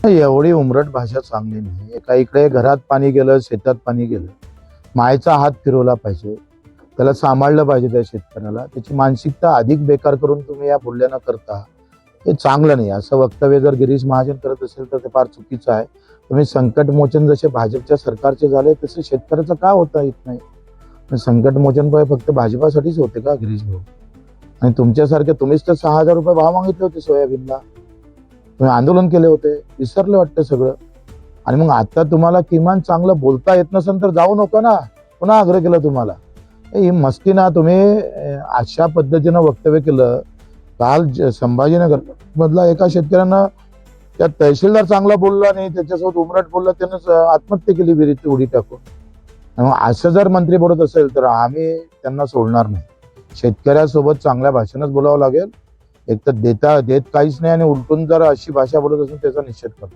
एवढी उमरट भाषा चांगली नाही. एका इकडे घरात पाणी गेलं, शेतात पाणी गेलं, मायेचा हात फिरवला पाहिजे, त्याला सांभाळलं पाहिजे. त्या शेतकऱ्याला त्याची मानसिकता अधिक बेकार करून तुम्ही या बोलल्या न करता हे चांगलं नाही. असं वक्तव्य जर गिरीश महाजन करत असेल तर ते फार चुकीचं आहे. तुम्ही संकट मोचन जसे भाजपच्या सरकारचे झाले तसे शेतकऱ्याचं का होता येत नाही? संकट मोचन फक्त भाजपासाठीच होते का गिरीश भाऊ? आणि तुमच्यासारखे तुम्हीच तर 6,000 रुपये भाव मागितले होते सोयाबीनला. तुम्ही आंदोलन केले होते, विसरले वाटतं सगळं. आणि मग आता तुम्हाला किमान चांगलं बोलता येत नसेल तर जाऊ नका ना. पुन्हा आग्रह केला तुम्हाला. ही मस्ती ना. तुम्ही अशा पद्धतीनं वक्तव्य केलं. काल संभाजीनगर मधला एका शेतकऱ्यानं त्या तहसीलदार चांगला बोलला नाही, त्याच्यासोबत उमराट बोलला, त्यानं आत्महत्या केली विहिरीत उडी टाकून. मग असं जर मंत्री बोलत असेल तर आम्ही त्यांना सोडणार नाही. शेतकऱ्यासोबत चांगल्या भाषेनंच बोलावं लागेल. एक तर देत काहीच नाही आणि उलटून जर अशी भाषा बोलत असेल त्याचा निषेध करतो.